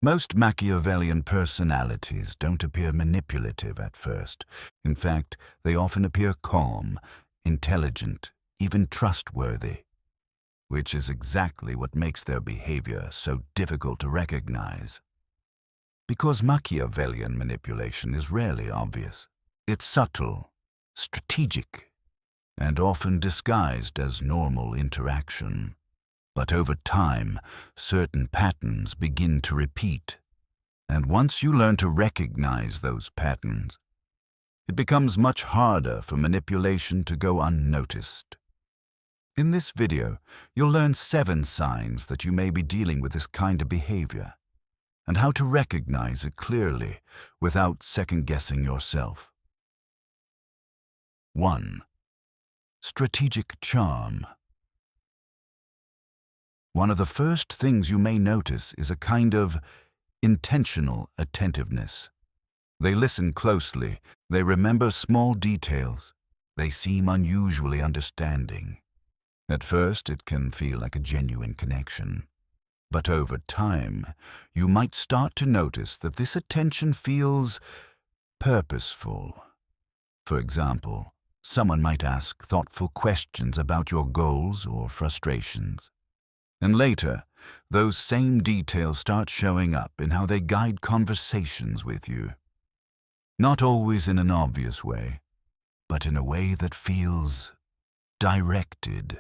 Most Machiavellian personalities don't appear manipulative at first. In fact, they often appear calm, intelligent, even trustworthy, which is exactly what makes their behavior so difficult to recognize. Because Machiavellian manipulation is rarely obvious. It's subtle, strategic, and often disguised as normal interaction. But over time, certain patterns begin to repeat. And once you learn to recognize those patterns, it becomes much harder for manipulation to go unnoticed. In this video, you'll learn 7 signs that you may be dealing with this kind of behavior, and how to recognize it clearly without second-guessing yourself. 1. Strategic charm. One of the first things you may notice is a kind of intentional attentiveness. They listen closely, they remember small details, they seem unusually understanding. At first, it can feel like a genuine connection. But over time, you might start to notice that this attention feels purposeful. For example, someone might ask thoughtful questions about your goals or frustrations. And later, those same details start showing up in how they guide conversations with you. Not always in an obvious way, but in a way that feels directed.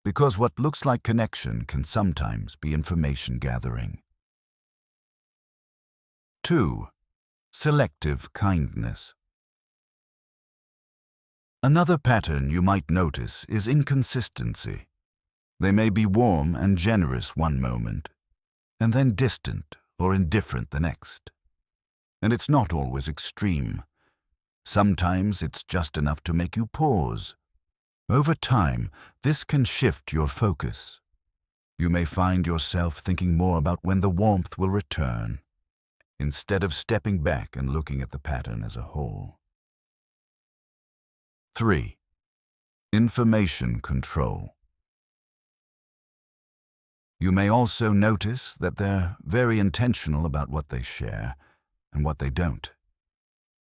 Because what looks like connection can sometimes be information gathering. 2. Selective kindness. Another pattern you might notice is inconsistency. They may be warm and generous one moment, and then distant or indifferent the next. And it's not always extreme. Sometimes it's just enough to make you pause. Over time, this can shift your focus. You may find yourself thinking more about when the warmth will return, instead of stepping back and looking at the pattern as a whole. 3. Information control. You may also notice that they're very intentional about what they share and what they don't.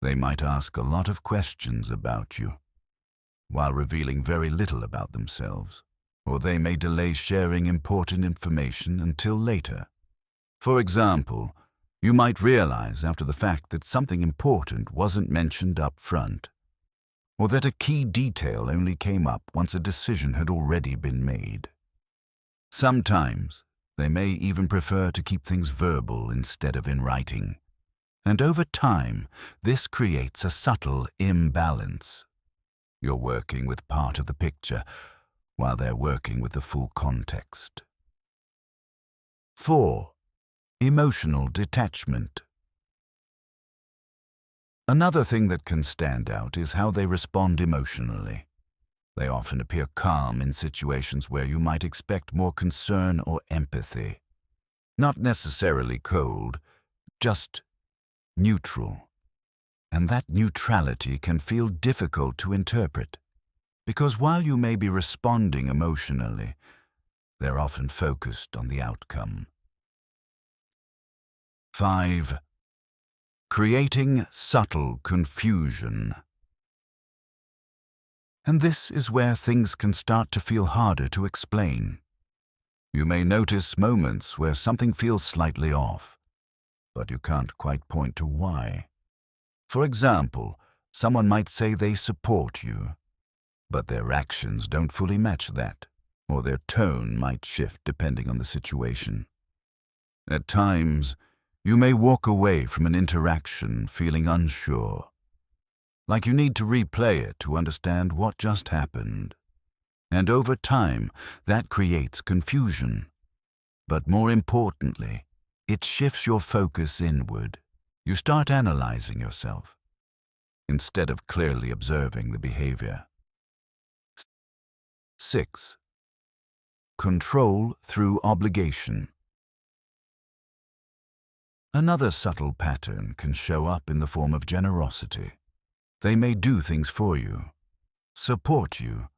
They might ask a lot of questions about you, while revealing very little about themselves, or they may delay sharing important information until later. For example, you might realize after the fact that something important wasn't mentioned up front, or that a key detail only came up once a decision had already been made. Sometimes, they may even prefer to keep things verbal instead of in writing. And over time, this creates a subtle imbalance. You're working with part of the picture, while they're working with the full context. 4. Emotional detachment. Another thing that can stand out is how they respond emotionally. They often appear calm in situations where you might expect more concern or empathy. Not necessarily cold, just neutral. And that neutrality can feel difficult to interpret, because while you may be responding emotionally, they're often focused on the outcome. 5. Creating subtle confusion. And this is where things can start to feel harder to explain. You may notice moments where something feels slightly off, but you can't quite point to why. For example, someone might say they support you, but their actions don't fully match that, or their tone might shift depending on the situation. At times, you may walk away from an interaction feeling unsure, like you need to replay it to understand what just happened. And over time, that creates confusion. But more importantly, it shifts your focus inward. You start analyzing yourself, instead of clearly observing the behavior. 6. Control through obligation. Another subtle pattern can show up in the form of generosity. They may do things for you, support you,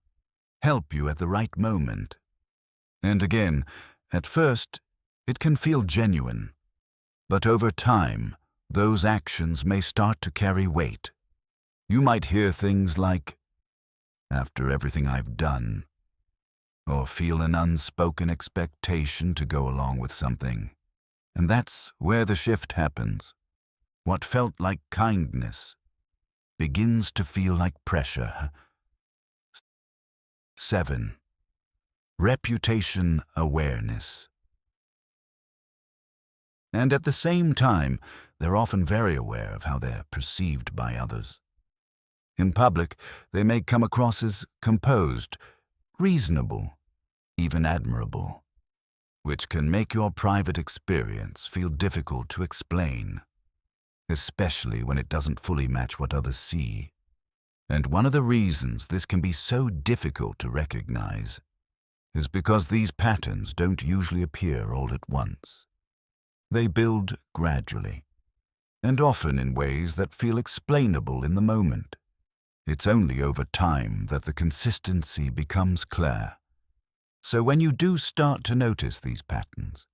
help you at the right moment. And again, at first, it can feel genuine. But over time, those actions may start to carry weight. You might hear things like, "After everything I've done," or feel an unspoken expectation to go along with something. And that's where the shift happens. What felt like kindness begins to feel like pressure. 7. Reputation awareness. And at the same time, they're often very aware of how they're perceived by others. In public, they may come across as composed, reasonable, even admirable, which can make your private experience feel difficult to explain, especially when it doesn't fully match what others see. And one of the reasons this can be so difficult to recognize is because these patterns don't usually appear all at once. They build gradually, and often in ways that feel explainable in the moment. It's only over time that the consistency becomes clear. So when you do start to notice these patterns,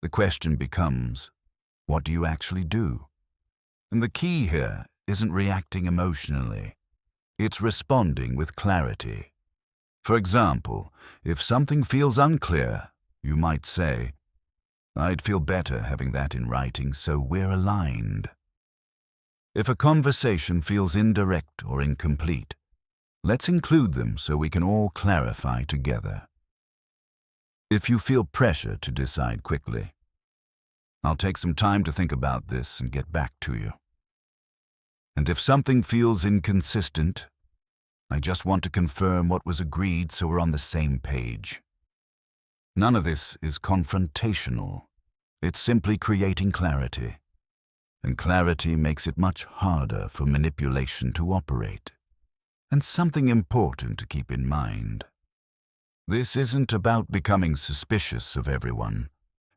the question becomes, what do you actually do? And the key here isn't reacting emotionally. It's responding with clarity. For example, if something feels unclear, you might say, "I'd feel better having that in writing so we're aligned." If a conversation feels indirect or incomplete, let's include them so we can all clarify together. If you feel pressure to decide quickly, "I'll take some time to think about this and get back to you." And if something feels inconsistent, "I just want to confirm what was agreed so we're on the same page." None of this is confrontational. It's simply creating clarity. And clarity makes it much harder for manipulation to operate. And something important to keep in mind. This isn't about becoming suspicious of everyone,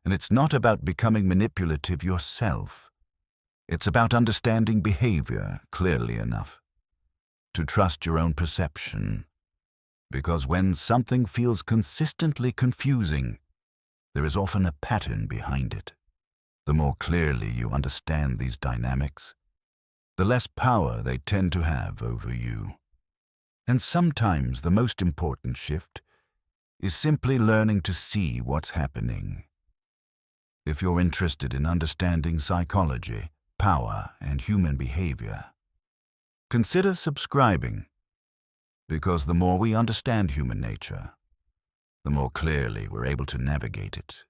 and it's not about becoming manipulative yourself. It's about understanding behavior clearly enough to trust your own perception. Because when something feels consistently confusing, there is often a pattern behind it. The more clearly you understand these dynamics, the less power they tend to have over you. And sometimes the most important shift is simply learning to see what's happening. If you're interested in understanding psychology, power, and human behavior, consider subscribing, because the more we understand human nature, the more clearly we're able to navigate it.